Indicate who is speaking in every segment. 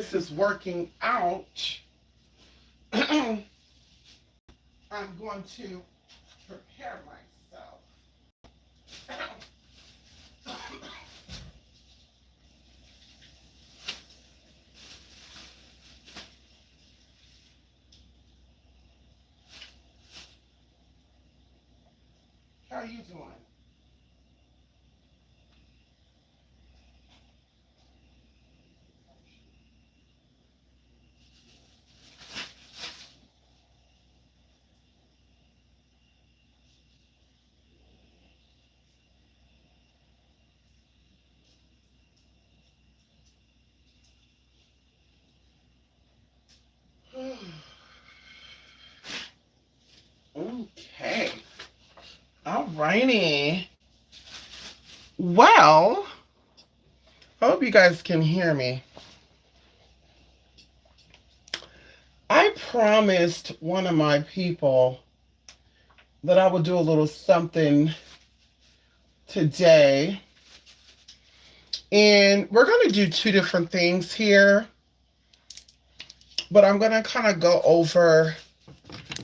Speaker 1: this is working out, I'm going to prepare myself. How are you doing? Okay. All righty. Well, I hope you guys can hear me. I promised one of my people that I would do a little something today. And we're going to do two different things here. But I'm going to kind of go over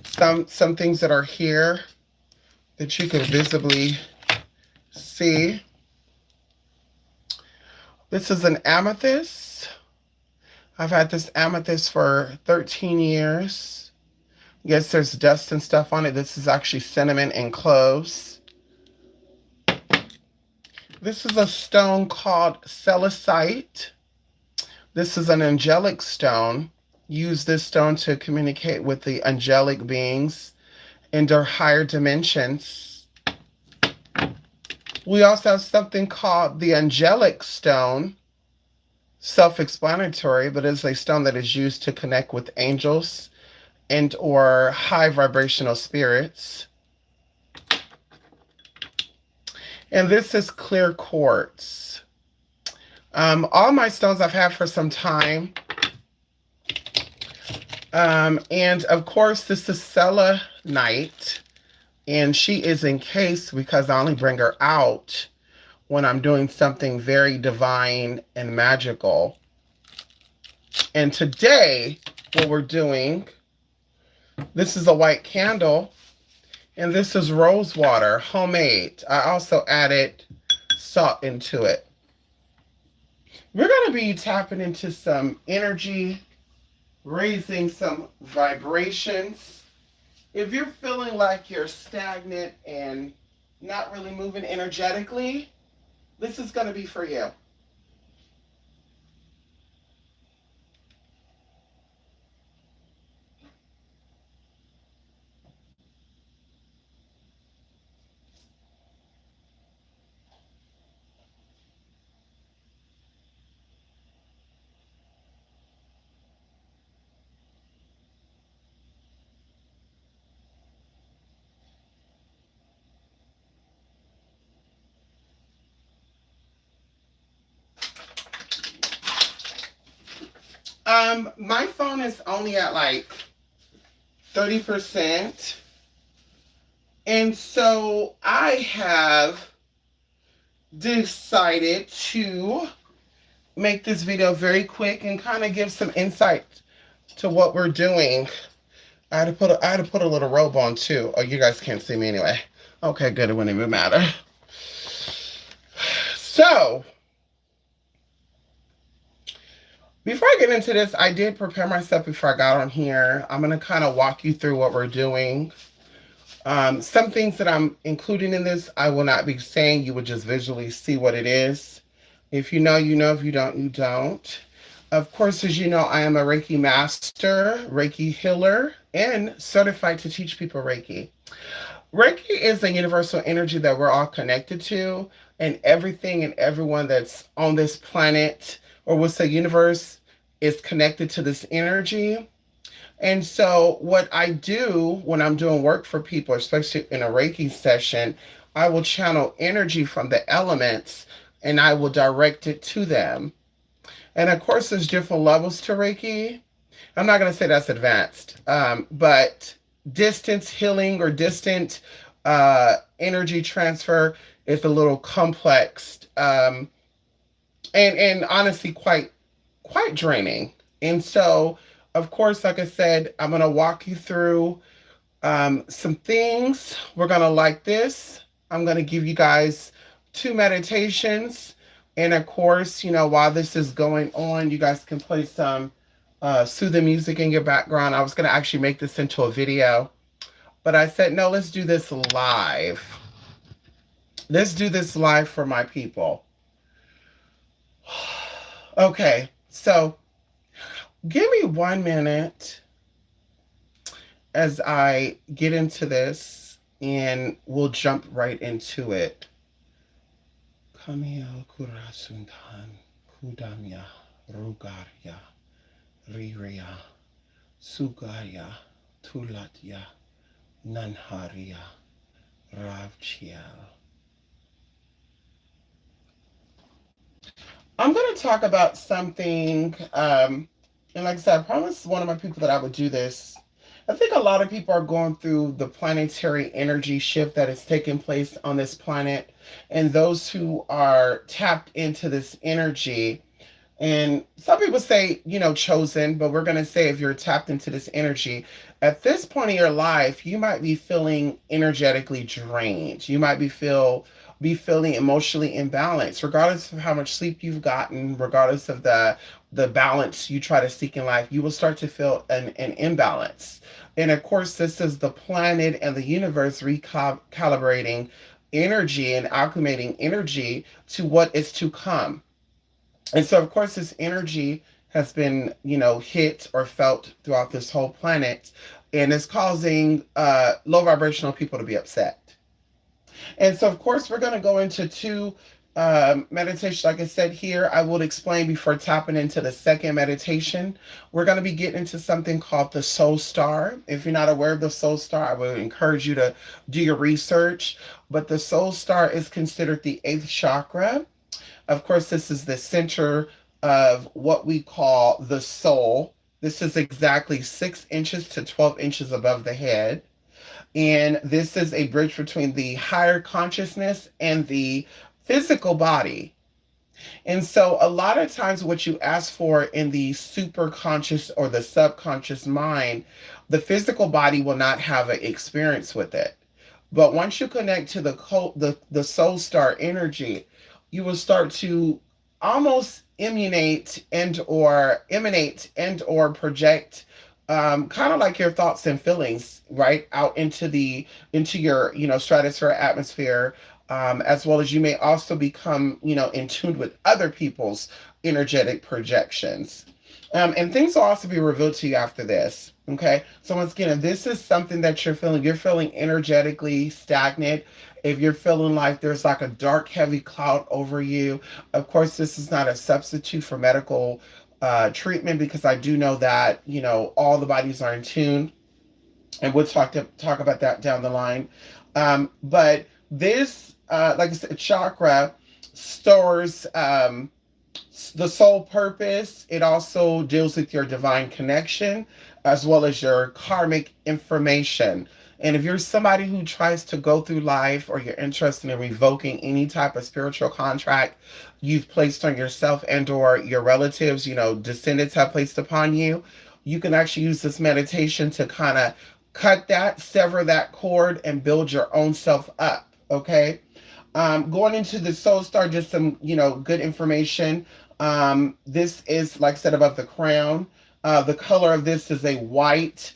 Speaker 1: some things that are here that you can visibly see. This is an amethyst. I've had this amethyst for 13 years. Yes, there's dust and stuff on it. This is actually cinnamon and cloves. This is a stone called celestite. This is an angelic stone. Use this stone to communicate with the angelic beings in their higher dimensions. We also have something called the angelic stone. Self-explanatory, but it's a stone that is used to connect with angels and or high vibrational spirits. And this is clear quartz. All my stones I've had for some time. And of course, this is selenite. And she is encased because I only bring her out when I'm doing something very divine and magical. And today, what we're doing, this is a white candle, and this is rose water, homemade. I also added salt into it. We're going to be tapping into some energy, raising some vibrations. If you're feeling like you're stagnant and not really moving energetically, this is going to be for you. My phone is only at like 30%. And so I have decided to make this video very quick and kind of give some insight to what we're doing. I had to put a little robe on too. Oh, you guys can't see me anyway. Okay, good. It wouldn't even matter. So, before I get into this, I did prepare myself before I got on here. I'm going to kind of walk you through what we're doing. Some things that I'm including in this, I will not be saying. You would just visually see what it is. If you know, you know. If you don't, you don't. Of course, as you know, I am a Reiki master, Reiki healer, and certified to teach people Reiki. Reiki is a universal energy that we're all connected to, and everything and everyone that's on this planet, or we'll say universe, is connected to this energy. And so what I do when I'm doing work for people, especially in a Reiki session, I will channel energy from the elements and I will direct it to them. And of course, there's different levels to Reiki. I'm not going to say that's advanced, but distance healing or distant energy transfer is a little complex and honestly quite draining. And so, of course, like I said, I'm going to walk you through some things. We're going to like this. I'm going to give you guys two meditations. And of course, while this is going on, you guys can play some soothing music in your background. I was going to actually make this into a video, but I said, no, let's do this live. Let's do this live for my people. Okay, so give me 1 minute as I get into this and we'll jump right into it. Kamiya kurasuntan kudamya rugarya riria sugaya tulatya nanharia ravchiel. I'm going to talk about something, and like I said, I promised one of my people that I would do this. I think a lot of people are going through the planetary energy shift that is taking place on this planet, and those who are tapped into this energy, and some people say, chosen, but we're going to say if you're tapped into this energy, at this point in your life, you might be feeling energetically drained. You might be feeling emotionally imbalanced, regardless of how much sleep you've gotten, regardless of the balance you try to seek in life, you will start to feel an imbalance. And of course, this is the planet and the universe recalibrating energy and acclimating energy to what is to come. And so, of course, this energy has been, hit or felt throughout this whole planet, and it's causing low vibrational people to be upset. And so, of course, we're going to go into two meditations. Like I said here, I will explain before tapping into the second meditation. We're going to be getting into something called the Soul Star. If you're not aware of the Soul Star, I would encourage you to do your research. But the Soul Star is considered the eighth chakra. Of course, this is the center of what we call the soul. This is exactly 6 inches to 12 inches above the head. And this is a bridge between the higher consciousness and the physical body. And so, a lot of times, what you ask for in the super conscious or the subconscious mind, the physical body will not have an experience with it. But once you connect to the soul star energy, you will start to almost emanate and or project kind of like your thoughts and feelings right out into your stratosphere atmosphere, as well as you may also become in tune with other people's energetic projections, and things will also be revealed to you after this. Okay, so once again, if this is something that you're feeling energetically stagnant, if you're feeling like there's like a dark heavy cloud over you, of course this is not a substitute for medical treatment, because I do know that all the bodies are in tune, and we'll talk about that down the line. But this, like I said, chakra stores the soul purpose. It also deals with your divine connection as well as your karmic information. And if you're somebody who tries to go through life, or you're interested in revoking any type of spiritual contract you've placed on yourself and or your relatives, descendants have placed upon you, you can actually use this meditation to kind of cut that, sever that cord, and build your own self up. Okay. Going into the soul star, just some, good information. This is, like I said, above the crown. The color of this is a white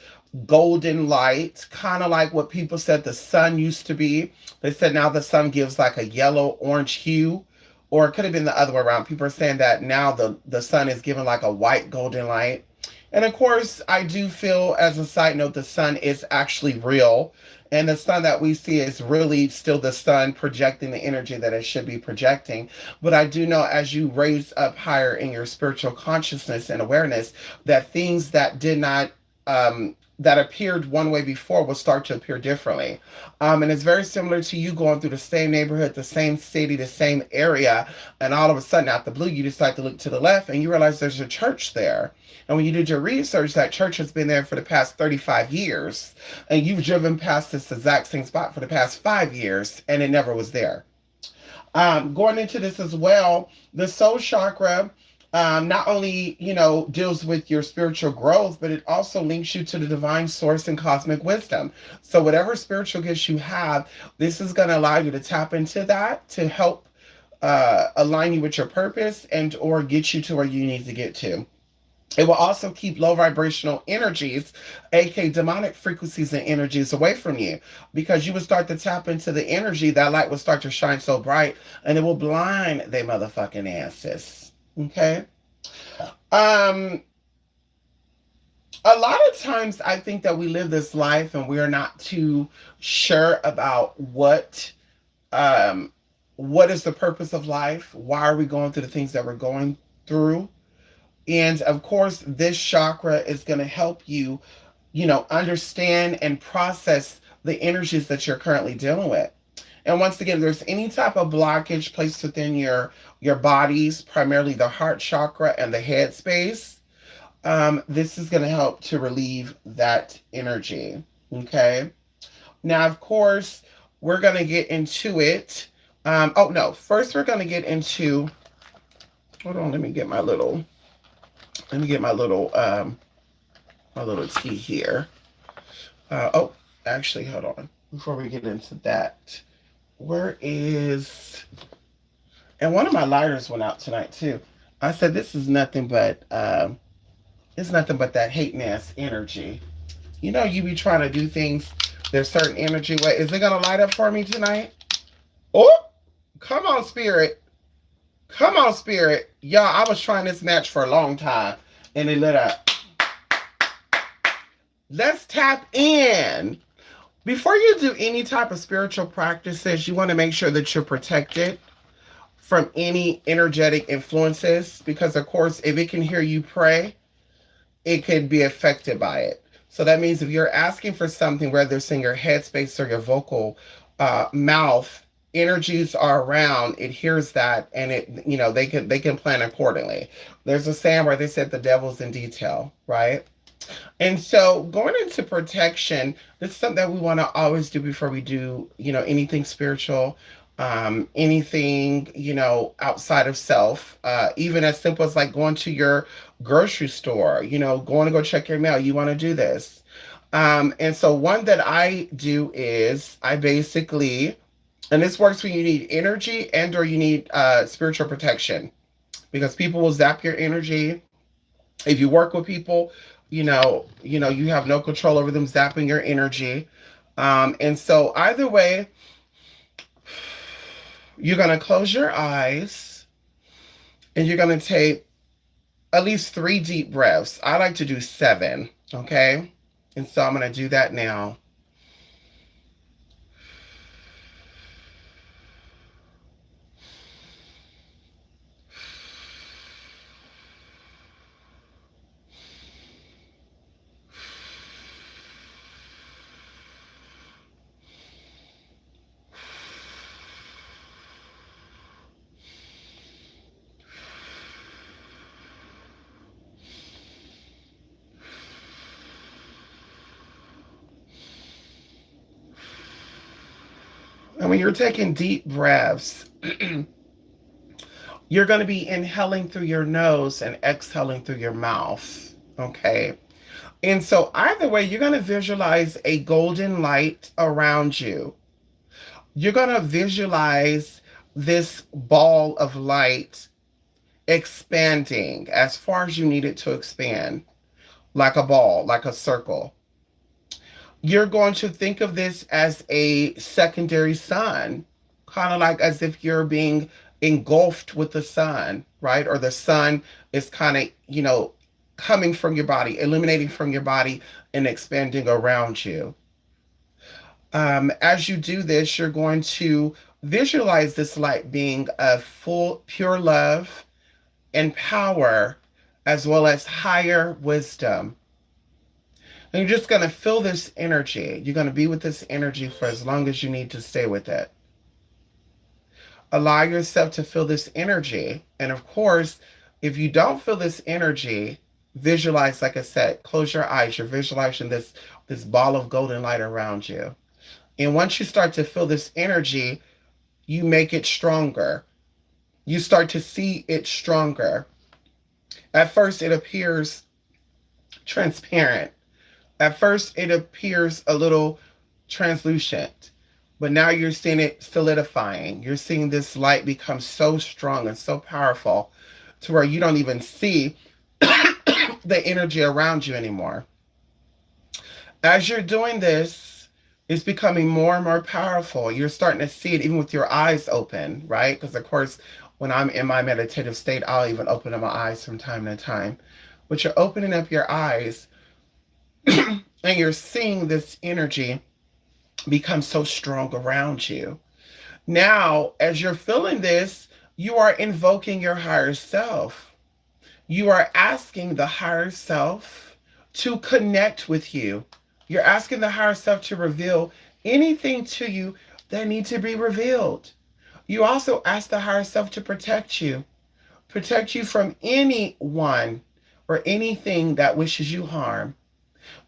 Speaker 1: golden light, kind of like what people said the sun used to be. They said now the sun gives like a yellow orange hue, or it could have been the other way around. People are saying that now the sun is given like a white golden light. And of course, I do feel, as a side note, the sun is actually real. And the sun that we see is really still the sun projecting the energy that it should be projecting. But I do know, as you raise up higher in your spiritual consciousness and awareness, that things that did not that appeared one way before will start to appear differently. And it's very similar to you going through the same neighborhood, the same city, the same area, and all of a sudden, out the blue, you decide to look to the left and you realize there's a church there. And when you did your research, that church has been there for the past 35 years, and you've driven past this exact same spot for the past 5 years, and it never was there. Going into this as well, the soul chakra Not only, deals with your spiritual growth, but it also links you to the divine source and cosmic wisdom. So whatever spiritual gifts you have, this is going to allow you to tap into that to help align you with your purpose and or get you to where you need to get to. It will also keep low vibrational energies, aka demonic frequencies and energies, away from you, because you would start to tap into the energy. That light will start to shine so bright and it will blind their motherfucking asses. Okay. Um, a lot of times I think that we live this life and we are not too sure about um what is the purpose of life? Why are we going through the things that we're going through? And of course, this chakra is going to help you, understand and process the energies that you're currently dealing with. And once again, there's any type of blockage placed within your bodies, primarily the heart chakra and the head space. This is going to help to relieve that energy. Okay. Now, of course, we're going to get into it. Oh no, first we're going to get into. Hold on, let me get my little. Let me get my little tea here. Oh, actually, hold on. Before we get into that, where is? And one of my lighters went out tonight too. I said this is nothing but it's nothing but that hate mass energy. You be trying to do things. There's certain energy. Wait, is it gonna light up for me tonight? Oh, come on, spirit. Come on, spirit. Y'all, I was trying this match for a long time and it lit up. Let's tap in. Before you do any type of spiritual practices, you want to make sure that you're protected from any energetic influences because, of course, if it can hear you pray, it could be affected by it. So that means if you're asking for something, whether it's in your headspace or your vocal mouth, energies are around, it hears that, and they can plan accordingly. There's a saying where they said the devil's in detail, right? And so going into protection, this is something that we want to always do before we do, anything spiritual, anything, outside of self, even as simple as like going to your grocery store, going to go check your mail. You want to do this. And so one that I do is I basically, and this works when you need energy and or you need spiritual protection because people will zap your energy. If you work with people, you have no control over them zapping your energy. And so either way, you're going to close your eyes and you're going to take at least 3 deep breaths. I like to do 7. Okay. And so I'm going to do that now. And when you're taking deep breaths, you're going to be inhaling through your nose and exhaling through your mouth. Okay. And so either way, you're going to visualize a golden light around you. You're going to visualize this ball of light expanding as far as you need it to expand, like a ball, like a circle. You're going to think of this as a secondary sun, kind of like as if you're being engulfed with the sun, right? Or the sun is kind of, coming from your body, illuminating from your body and expanding around you. As you do this, you're going to visualize this light being of full, pure love and power, as well as higher wisdom. And you're just going to feel this energy. You're going to be with this energy for as long as you need to stay with it. Allow yourself to feel this energy. And of course, if you don't feel this energy, visualize, like I said, close your eyes. You're visualizing this ball of golden light around you. And once you start to feel this energy, you make it stronger. You start to see it stronger. At first, it appears transparent. At first, it appears a little translucent, but now you're seeing it solidifying. You're seeing this light become so strong and so powerful to where you don't even see the energy around you anymore. As you're doing this, it's becoming more and more powerful. You're starting to see it even with your eyes open, right? Because, of course, when I'm in my meditative state, I'll even open up my eyes from time to time. But you're opening up your eyes and you're seeing this energy become so strong around you. Now, as you're feeling this, you are invoking your higher self. You are asking the higher self to connect with you. You're asking the higher self to reveal anything to you that needs to be revealed. You also ask the higher self to protect you from anyone or anything that wishes you harm.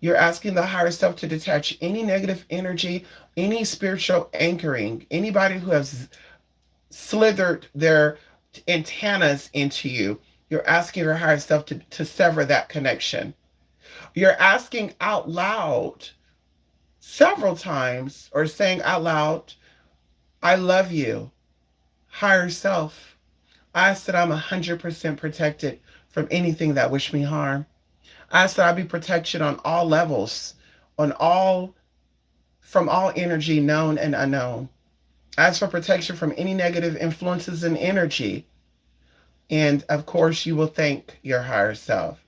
Speaker 1: You're asking the higher self to detach any negative energy, any spiritual anchoring, anybody who has slithered their antennas into you. You're asking your higher self to sever that connection. You're asking out loud several times or saying out loud, I love you, higher self. I ask that I'm 100% protected from anything that wish me harm. I ask that I be protection on all levels, on all from all energy known and unknown. I ask for protection from any negative influences and energy. And of course, you will thank your higher self.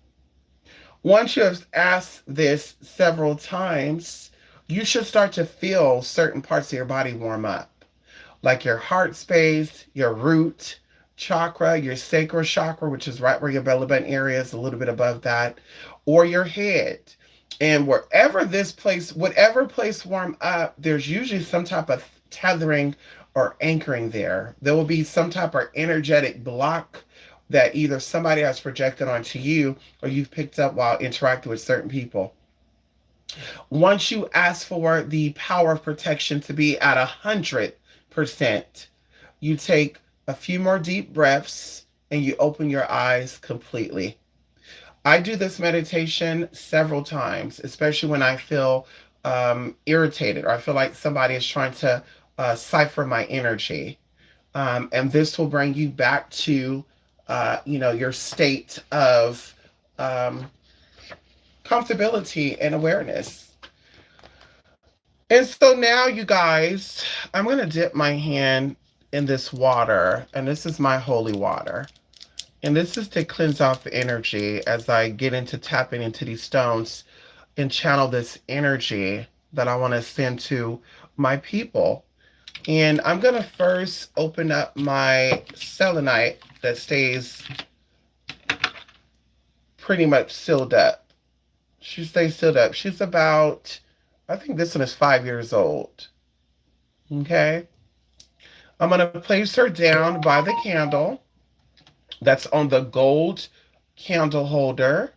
Speaker 1: Once you have asked this several times, you should start to feel certain parts of your body warm up, like your heart space, your root chakra, your sacral chakra, which is right where your belly button area is, a little bit above that, or your head. And wherever this place, whatever place warm up, there's usually some type of tethering or anchoring there. There will be some type of energetic block that either somebody has projected onto you or you've picked up while interacting with certain people. Once you ask for the power of protection to be at 100%, you take a few more deep breaths and you open your eyes completely. I do this meditation several times, especially when I feel irritated or I feel like somebody is trying to cipher my energy. And this will bring you back to, your state of um, comfortability and awareness. And so now, you guys, I'm going to dip my hand in this water, and this is my holy water. And this is to cleanse off energy as I get into tapping into these stones and channel this energy that I want to send to my people. And I'm going to first open up my selenite that stays pretty much sealed up. She stays sealed up. She's about, I think this one is 5 years old. Okay. I'm going to place her down by the candle that's on the gold candle holder.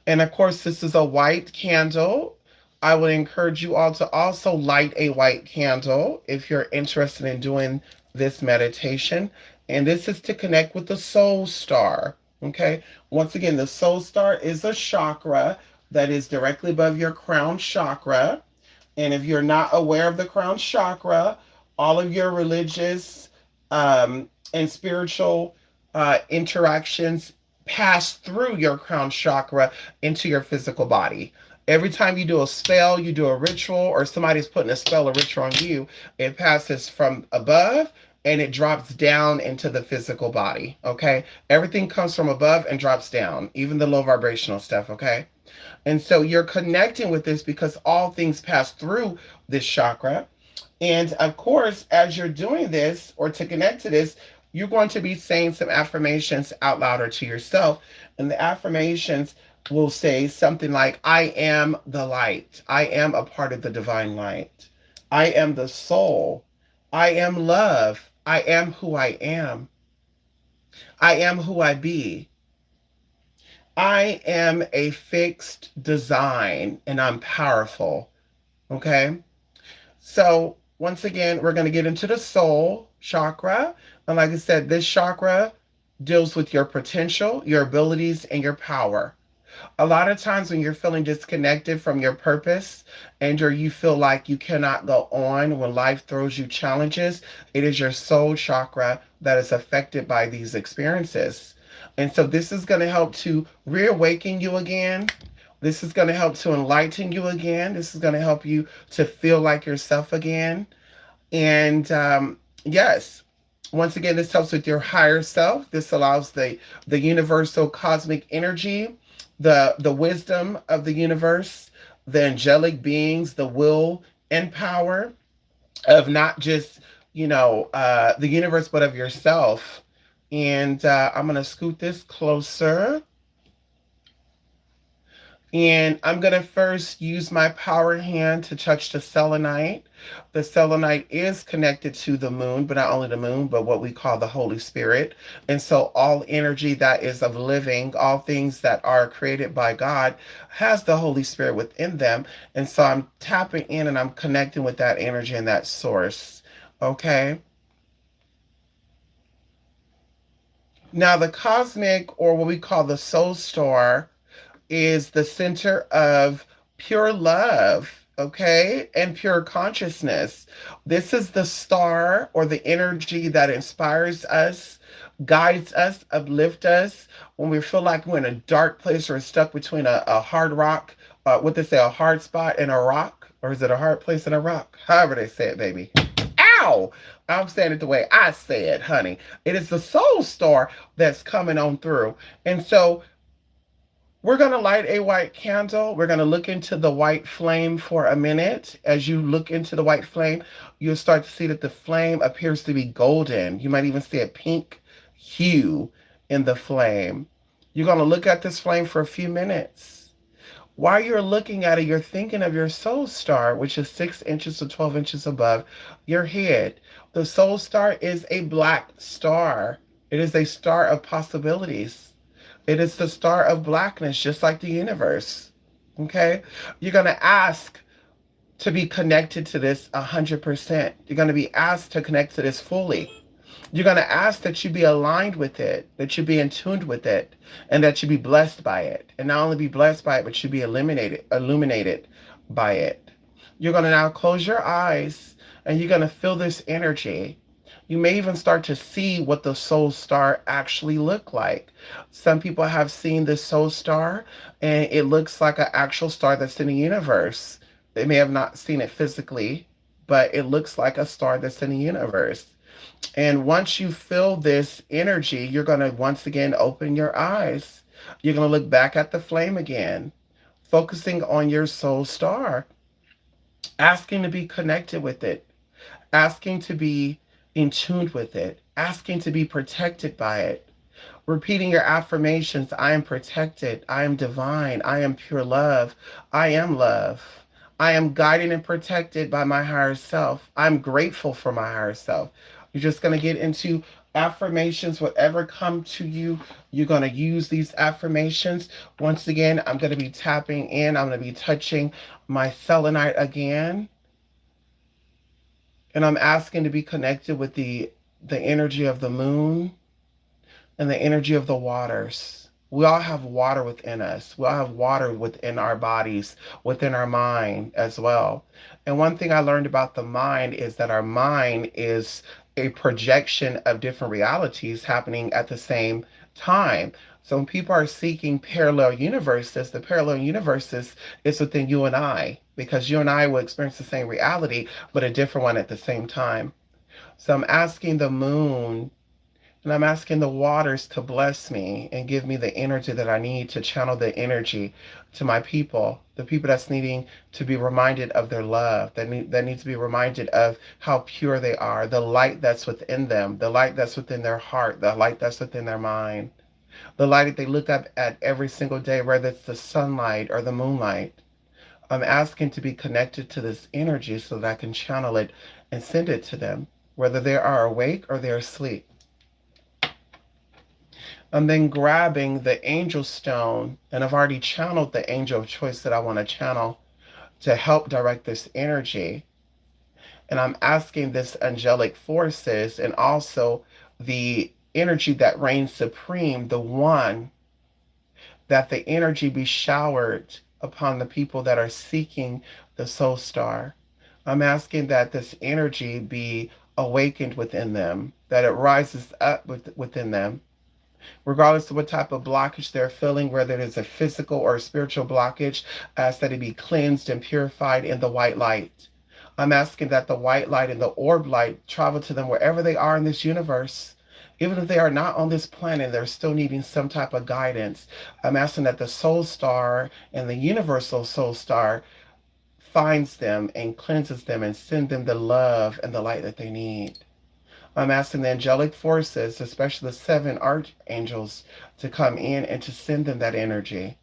Speaker 1: And of course, this is a white candle. I would encourage you all to also light a white candle if you're interested in doing this meditation. And this is to connect with the soul star. Okay. Once again, the soul star is a chakra that is directly above your crown chakra. And if you're not aware of the crown chakra, all of your religious and spiritual interactions pass through your crown chakra into your physical body. Every time you do a spell, you do a ritual, or somebody's putting a spell or ritual on you, it passes from above and it drops down into the physical body. Okay. Everything comes from above and drops down, even the low vibrational stuff. Okay. And so you're connecting with this because all things pass through this chakra. And of course, as you're doing this or to connect to this, you're going to be saying some affirmations out loud or to yourself. And the affirmations will say something like, I am the light. I am a part of the divine light. I am the soul. I am love. I am who I am. I am who I be. I am a fixed design and I'm powerful. Okay. So once again, we're going to get into the soul chakra. And like I said, this chakra deals with your potential, your abilities, and your power. A lot of times when you're feeling disconnected from your purpose and you feel like you cannot go on when life throws you challenges, it is your soul chakra that is affected by these experiences. And so this is going to help to reawaken you again. This is going to help to enlighten you again. This is going to help you to feel like yourself again. And yes, once again, this helps with your higher self. This allows the universal cosmic energy, the wisdom of the universe, the angelic beings, the will and power of not just the universe, but of yourself. And I'm gonna scoot this closer. And I'm going to first use my power hand to touch the selenite. The selenite is connected to the moon, but not only the moon, but what we call the Holy Spirit. And so all energy that is of living, all things that are created by God, has the Holy Spirit within them. And so I'm tapping in and I'm connecting with that energy and that source. Okay. Now, the cosmic, or what we call the soul star, is the center of pure love, okay, and pure consciousness. This is the star or the energy that inspires us, guides us, uplifts us when we feel like we're in a dark place or stuck between a hard rock, what they say, a hard spot and a rock, or is it a hard place and a rock? However they say it, baby. Ow! I'm saying it the way I say it, honey. It is the soul star that's coming on through. And so we're going to light a white candle. We're going to look into the white flame for a minute. As you look into the white flame, you'll start to see that the flame appears to be golden. You might even see a pink hue in the flame. You're going to look at this flame for a few minutes. While you're looking at it, you're thinking of your soul star, which is 6 inches to 12 inches above your head. The soul star is a black star. It is a star of possibilities. It is the star of blackness, just like the universe. Okay? You're going to ask to be connected to this 100%. You're going to be asked to connect to this fully. You're going to ask that you be aligned with it, that you be in tune with it, and that you be blessed by it. And not only be blessed by it, but you be illuminated by it. You're going to now close your eyes and you're going to feel this energy. You may even start to see what the soul star actually look like. Some people have seen the soul star and it looks like an actual star that's in the universe. They may have not seen it physically, but it looks like a star that's in the universe. And once you feel this energy, you're going to once again open your eyes. You're going to look back at the flame again, focusing on your soul star, asking to be connected with it, asking to be in tune with it, asking to be protected by it, repeating your affirmations. I am protected. I am divine. I am pure love. I am love. I am guided and protected by my higher self. I'm grateful for my higher self. You're just going to get into affirmations, whatever come to you. You're going to use these affirmations. Once again, I'm going to be tapping in. I'm going to be touching my selenite again. And I'm asking to be connected with the energy of the moon and the energy of the waters. We all have water within us. We all have water within our bodies, within our mind as well. And one thing I learned about the mind is that our mind is a projection of different realities happening at the same time. So when people are seeking parallel universes, the parallel universes is within you and I, because you and I will experience the same reality, but a different one at the same time. So I'm asking the moon and I'm asking the waters to bless me and give me the energy that I need to channel the energy to my people, the people that's needing to be reminded of their love, that need to be reminded of how pure they are, the light that's within them, the light that's within their heart, the light that's within their mind, the light that they look up at every single day, whether it's the sunlight or the moonlight. I'm asking to be connected to this energy so that I can channel it and send it to them, whether they are awake or they're asleep. I'm then grabbing the angel stone, and I've already channeled the angel of choice that I want to channel to help direct this energy. And I'm asking this angelic forces and also the energy that reigns supreme, the one, that the energy be showered upon the people that are seeking the soul star. I'm asking that this energy be awakened within them, that it rises up within them, regardless of what type of blockage they're feeling, whether it is a physical or a spiritual blockage. Ask that it be cleansed and purified in the white light. I'm asking that the white light and the orb light travel to them wherever they are in this universe. Even if they are not on this planet, they're still needing some type of guidance. I'm asking that the soul star and the universal soul star finds them and cleanses them and send them the love and the light that they need. I'm asking the angelic forces, especially the seven archangels, to come in and to send them that energy.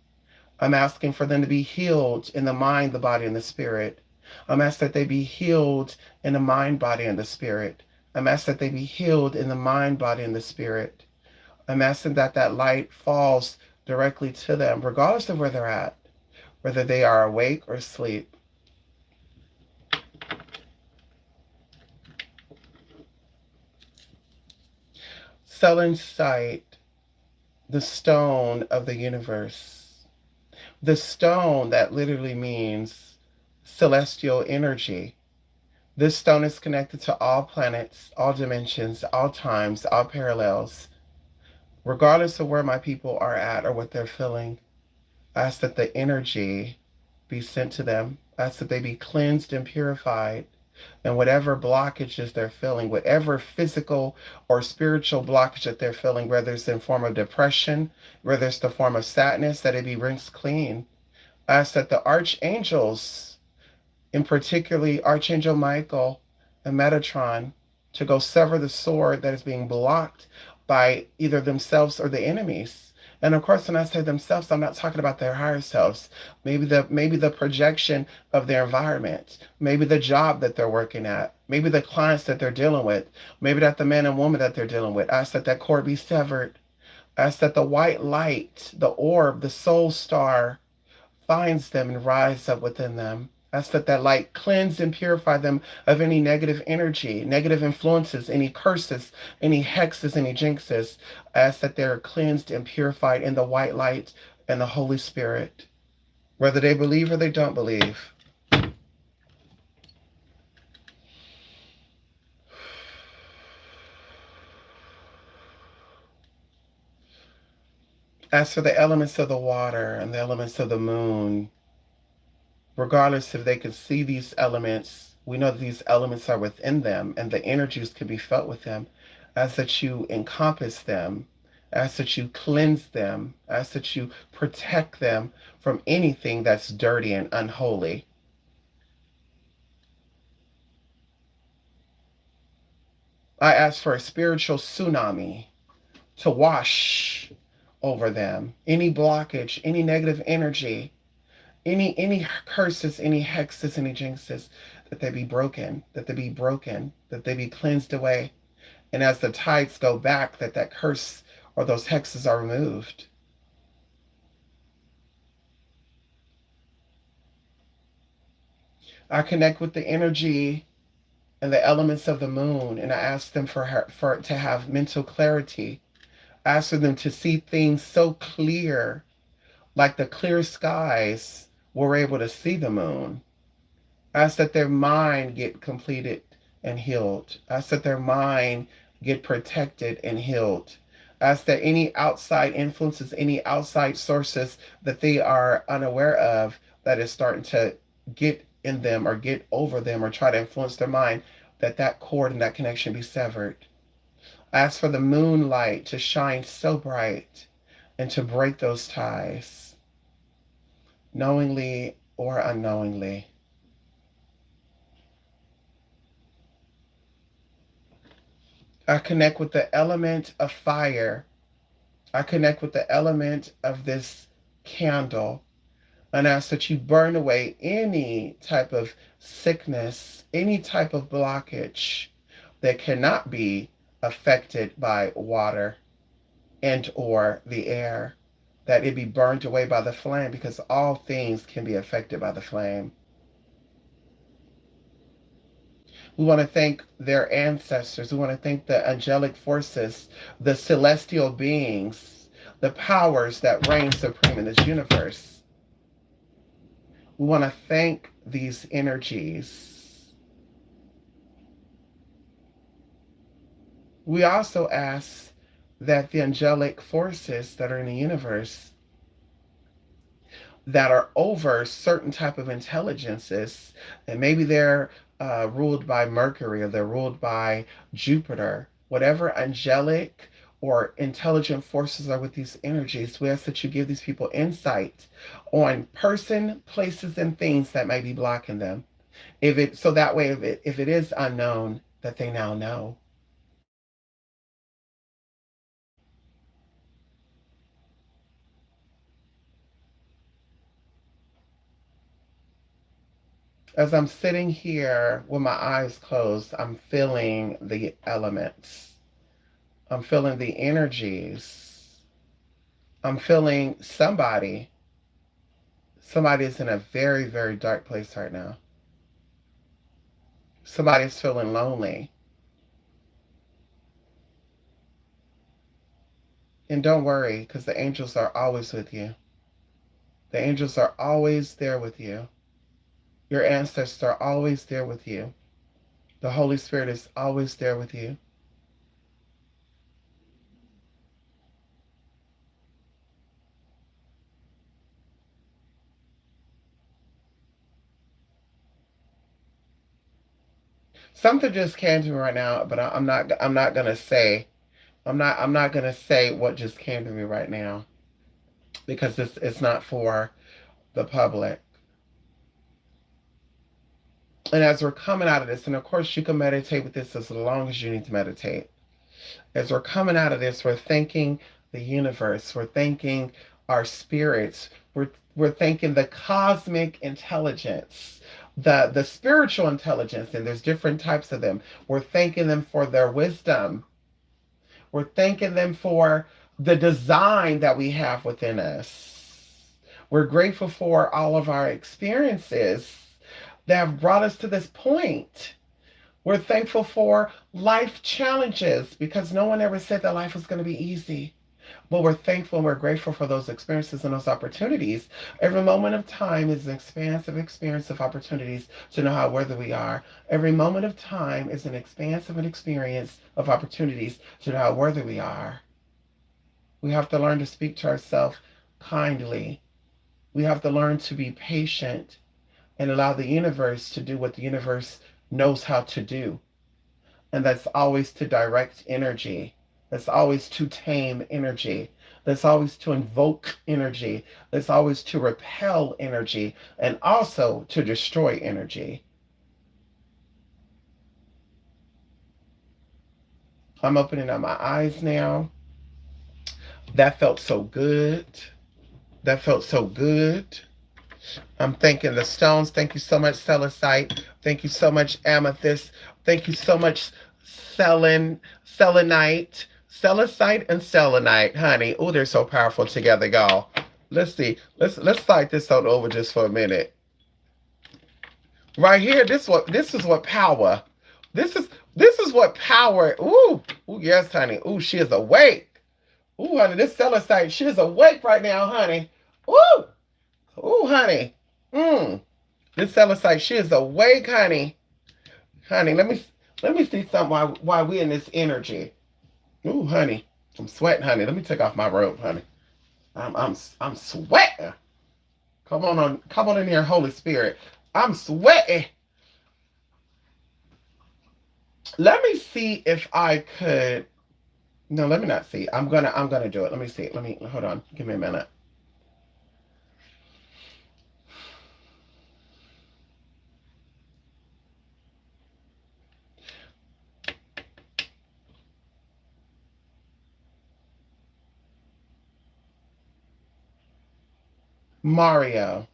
Speaker 1: I'm asking for them to be healed in the mind, the body, and the spirit. I'm asking that they be healed in the mind, body, and the spirit. I'm asking that they be healed in the mind, body, and the spirit. I'm asking that that light falls directly to them, regardless of where they're at, whether they are awake or asleep. Selenite, the stone of the universe. The stone that literally means celestial energy. This stone is connected to all planets, all dimensions, all times, all parallels. Regardless of where my people are at or what they're feeling, I ask that the energy be sent to them. I ask that they be cleansed and purified. And whatever blockages they're feeling, whatever physical or spiritual blockage that they're feeling, whether it's in form of depression, whether it's the form of sadness, that it be rinsed clean. I ask that the archangels, in particularly Archangel Michael and Metatron, to go sever the sword that is being blocked by either themselves or the enemies. And of course, when I say themselves, I'm not talking about their higher selves. Maybe the projection of their environment, maybe the job that they're working at, maybe the clients that they're dealing with, maybe that the man and woman that they're dealing with. I ask that that cord be severed. I ask that the white light, the orb, the soul star, finds them and rise up within them. Ask that that light cleanse and purify them of any negative energy, negative influences, any curses, any hexes, any jinxes. Ask that they're cleansed and purified in the white light and the Holy Spirit, whether they believe or they don't believe. As for the elements of the water and the elements of the moon, regardless if they can see these elements, we know that these elements are within them and the energies can be felt with them. As that you encompass them, as that you cleanse them, as that you protect them from anything that's dirty and unholy. I ask for a spiritual tsunami to wash over them. Any blockage, any negative energy, any curses, any hexes, any jinxes, that they be broken, that they be broken, that they be cleansed away. And as the tides go back, that that curse or those hexes are removed. I connect with the energy and the elements of the moon, and I ask them for to have mental clarity. I ask for them to see things so clear, like the clear skies were able to see the moon. Ask that their mind get completed and healed. Ask that their mind get protected and healed. Ask that any outside influences, any outside sources that they are unaware of, that is starting to get in them or get over them or try to influence their mind, that that cord and that connection be severed. Ask for the moonlight to shine so bright and to break those ties, knowingly or unknowingly. I connect with the element of fire. I connect with the element of this candle and ask that you burn away any type of sickness, any type of blockage that cannot be affected by water and or the air, that it be burned away by the flame, because all things can be affected by the flame. We want to thank their ancestors. We want to thank the angelic forces, the celestial beings, the powers that reign supreme in this universe. We want to thank these energies. We also ask that the angelic forces that are in the universe that are over certain type of intelligences, and maybe they're ruled by Mercury or they're ruled by Jupiter, whatever angelic or intelligent forces are with these energies, we ask that you give these people insight on person, places, and things that may be blocking them. If it so that way, if it is unknown, that they now know. As I'm sitting here with my eyes closed, I'm feeling the elements. I'm feeling the energies. I'm feeling somebody. Somebody's in a very, very dark place right now. Somebody's feeling lonely. And don't worry, because the angels are always with you. The angels are always there with you. Your ancestors are always there with you. The Holy Spirit is always there with you. Something just came to me right now, but I'm not. I'm not gonna say. I'm not gonna say what just came to me right now because it's not for the public. And as we're coming out of this, and of course you can meditate with this as long as you need to meditate. As we're coming out of this, we're thanking the universe, we're thanking our spirits, we're thanking the cosmic intelligence, the spiritual intelligence, and there's different types of them. We're thanking them for their wisdom. We're thanking them for the design that we have within us. We're grateful for all of our experiences that have brought us to this point. We're thankful for life challenges because no one ever said that life was going to be easy. But we're thankful and we're grateful for those experiences and those opportunities. Every moment of time is an expansive experience of opportunities to know how worthy we are. Every moment of time is an expansive experience of opportunities to know how worthy we are. We have to learn to speak to ourselves kindly. We have to learn to be patient and allow the universe to do what the universe knows how to do. And that's always to direct energy. That's always to tame energy. That's always to invoke energy. That's always to repel energy and also to destroy energy. I'm opening up my eyes now. That felt so good. That felt so good. I'm thanking the stones. Thank you so much, Celestite. Thank you so much, Amethyst. Thank you so much, Selenite. Celestite and Selenite, honey. Oh, they're so powerful together, y'all. Let's see. Let's slide this on over just for a minute. Right here, this is what power. This is what power. Ooh, yes, honey. Ooh, she is awake. Ooh, honey, this Celestite, she is awake right now, honey. Ooh, ooh, honey. Mmm. This Celestite, she is awake, honey. Honey, let me see something while we in this energy. Ooh, honey, I'm sweating, honey. Let me take off my robe, honey. I'm sweating. Come on in here, Holy Spirit. I'm sweating. Let me see if I could. No, let me not see. I'm gonna do it. Let me see. Let me hold on. Give me a minute. Mario.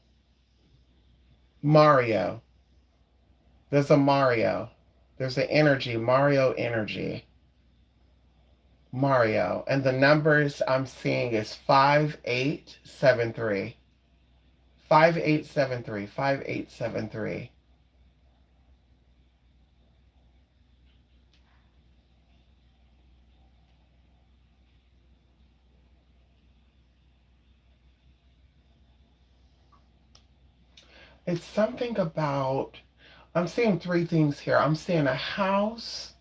Speaker 1: Mario. There's a Mario. There's an energy. Mario energy. Mario. And the numbers I'm seeing is 5873. 5873. 5873. It's something about, I'm seeing three things here. I'm seeing a house,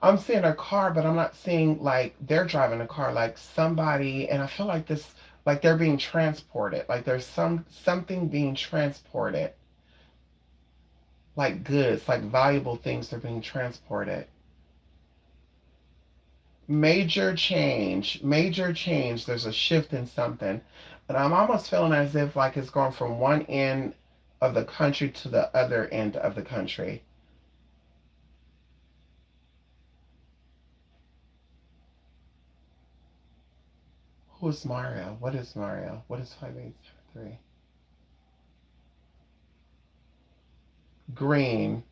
Speaker 1: I'm seeing a car, but I'm not seeing like they're driving a car, like somebody, and I feel like this, like they're being transported, like there's something being transported, like goods, like valuable things are being transported. Major change. There's a shift in something, but I'm almost feeling as if like it's going from one end of the country to the other end of the country. Who's Mario? What is Mario? What is 5873? Green.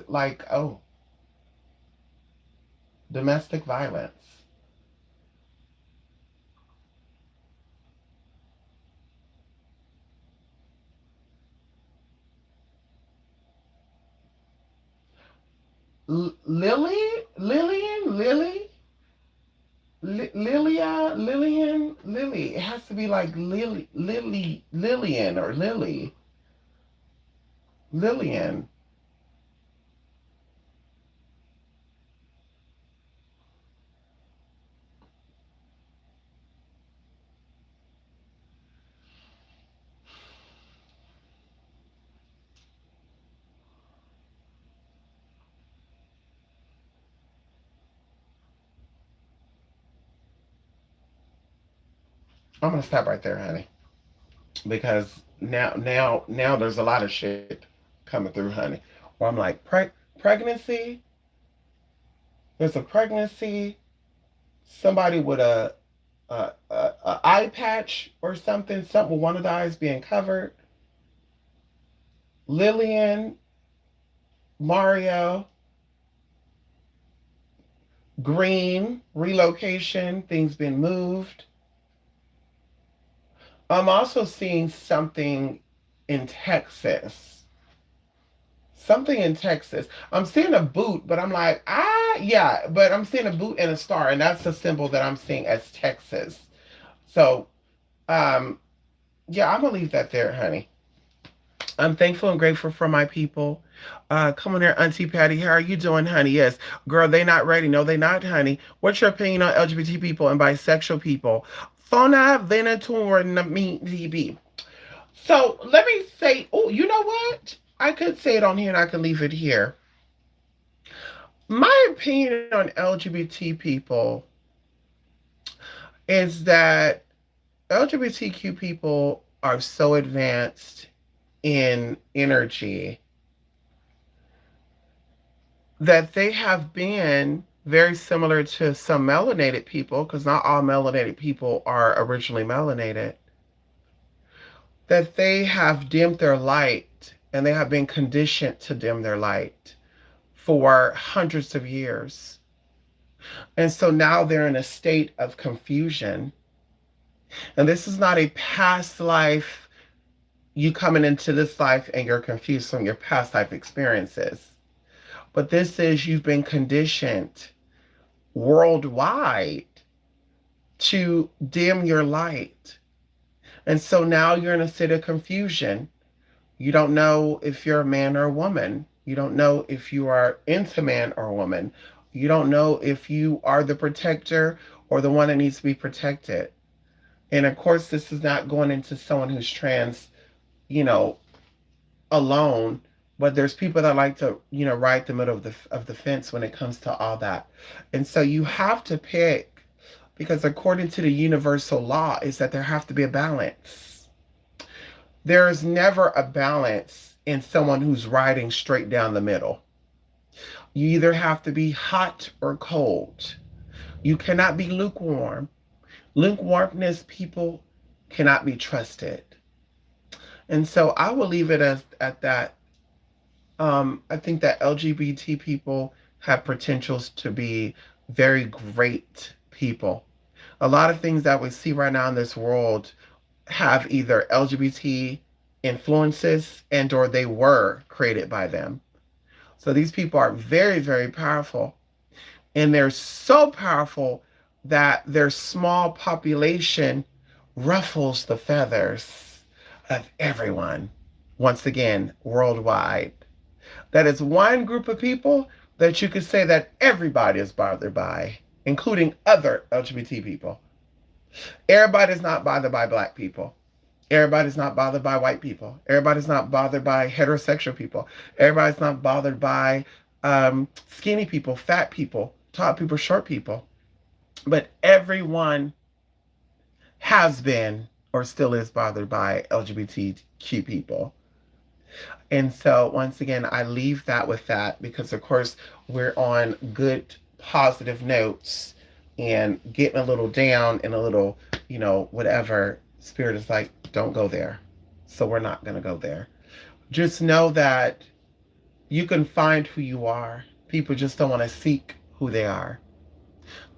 Speaker 1: Like, oh, domestic violence. Lily, Lillian. It has to be like Lillian or Lillian. I'm gonna stop right there, honey, because now there's a lot of shit coming through, honey. Where I'm like, pregnancy. There's a pregnancy. Somebody with a eye patch or something. Something with one of the eyes being covered. Lillian, Mario, Green, relocation, things been moved. I'm also seeing something in Texas. Something in Texas. I'm seeing a boot, but I'm like, yeah, but I'm seeing a boot and a star, and that's a symbol that I'm seeing as Texas. So, um, yeah, I'm gonna leave that there, honey. I'm thankful and grateful for my people. Come on here, Auntie Patty. How are you doing, honey? Yes. Girl, they not ready. No, they not, honey. What's your opinion on LGBT people and bisexual people? Fauna Venator DB. So let me say, oh, you know what? I could say it on here and I could leave it here. My opinion on LGBT people is that LGBTQ people are so advanced in energy that they have been very similar to some melanated people, because not all melanated people are originally melanated, that they have dimmed their light and they have been conditioned to dim their light for hundreds of years. And so now they're in a state of confusion. And this is not a past life, you coming into this life and you're confused from your past life experiences. But this is you've been conditioned worldwide to dim your light. And so now you're in a state of confusion. You don't know if you're a man or a woman. You don't know if you are into man or woman. You don't know if you are the protector or the one that needs to be protected. And of course, this is not going into someone who's trans, you know, alone, but there's people that like to, ride the middle of the fence when it comes to all that. And so you have to pick, because according to the universal law is that there have to be a balance. There is never a balance in someone who's riding straight down the middle. You either have to be hot or cold. You cannot be lukewarm. Lukewarmness, people cannot be trusted. And so I will leave it at that. I think that LGBT people have potentials to be very great people. A lot of things that we see right now in this world have either LGBT influences and or they were created by them. So these people are very, very powerful. And they're so powerful that their small population ruffles the feathers of everyone, once again, worldwide. That is one group of people that you could say that everybody is bothered by, including other LGBT people. Everybody's not bothered by black people. Everybody's not bothered by white people. Everybody's not bothered by heterosexual people. Everybody's not bothered by skinny people, fat people, tall people, short people. But everyone has been or still is bothered by LGBTQ people. And so, once again, I leave that with that because, of course, we're on good, positive notes and getting a little down and a little, whatever. Spirit is like, don't go there. So, we're not going to go there. Just know that you can find who you are. People just don't want to seek who they are.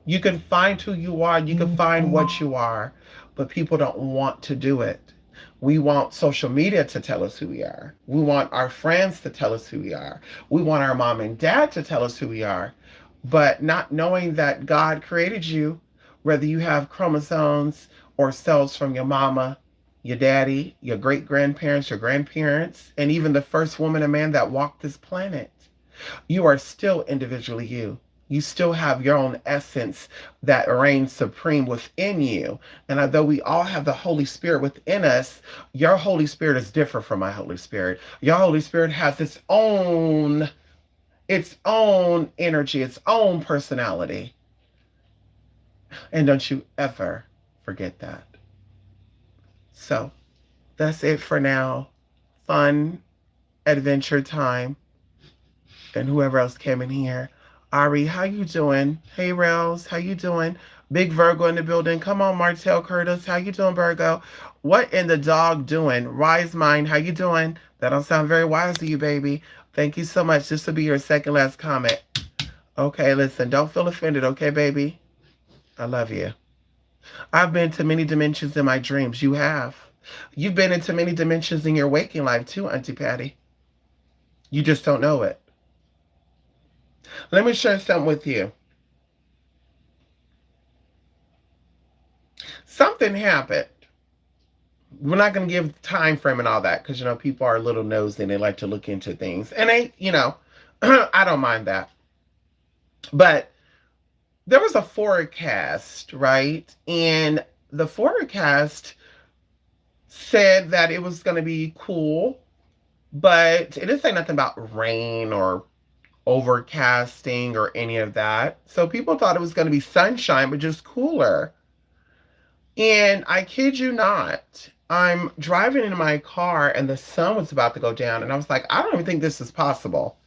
Speaker 1: You can find who you are, you can find what you are, but people don't want to do it. We want social media to tell us who we are. We want our friends to tell us who we are. We want our mom and dad to tell us who we are. But not knowing that God created you, whether you have chromosomes or cells from your mama, your daddy, your great grandparents, your grandparents, and even the first woman and man that walked this planet, you are still individually you. You still have your own essence that reigns supreme within you. And although we all have the Holy Spirit within us, your Holy Spirit is different from my Holy Spirit. Your Holy Spirit has its own energy, its own personality. And don't you ever forget that. So that's it for now. Fun adventure time. And whoever else came in here. Ari, how you doing? Hey, Rails, how you doing? Big Virgo in the building. Come on, Martell Curtis. How you doing, Virgo? What in the dog doing? Wise Mind, how you doing? That don't sound very wise to you, baby. Thank you so much. This will be your second last comment. Okay, listen, don't feel offended, okay, baby? I love you. I've been to many dimensions in my dreams. You have. You've been into many dimensions in your waking life too, Auntie Patty. You just don't know it. Let me share something with you. Something happened. We're not going to give time frame and all that because, people are a little nosy and they like to look into things. And I don't mind that. But there was a forecast, right? And the forecast said that it was going to be cool, but it didn't say nothing about rain or overcasting or any of that. So people thought it was going to be sunshine, but just cooler. And I kid you not, I'm driving in my car and the sun was about to go down. And I was like, I don't even think this is possible.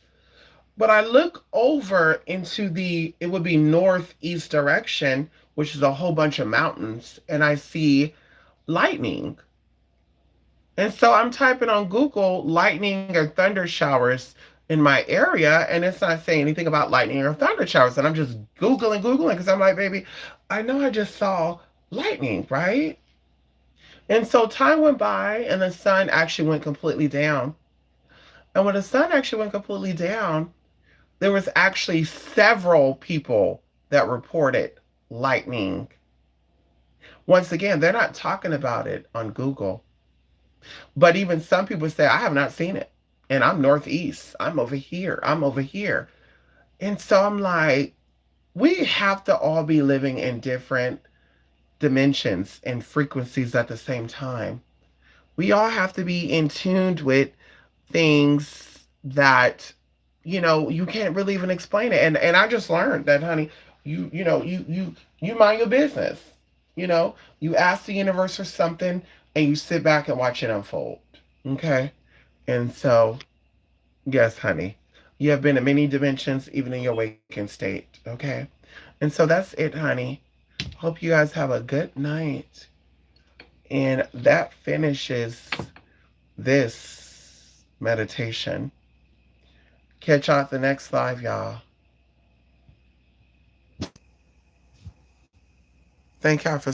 Speaker 1: But I look over into it would be northeast direction, which is a whole bunch of mountains. And I see lightning. And so I'm typing on Google lightning or thunder showers in my area, and it's not saying anything about lightning or thunder showers. And I'm just Googling, because I'm like, baby, I know I just saw lightning, right? And so time went by, and the sun actually went completely down. And when the sun actually went completely down, there was actually several people that reported lightning. Once again, they're not talking about it on Google. But even some people say, I have not seen it. And I'm northeast. I'm over here. And so I'm like, we have to all be living in different dimensions and frequencies at the same time. We all have to be in tune with things that, you can't really even explain it. And I just learned that, honey, you mind your business. You ask the universe for something and you sit back and watch it unfold. Okay? And so, yes, honey, you have been in many dimensions, even in your waking state. Okay? And so that's it, honey. Hope you guys have a good night. And that finishes this meditation. Catch y'all at the next live, y'all. Thank y'all for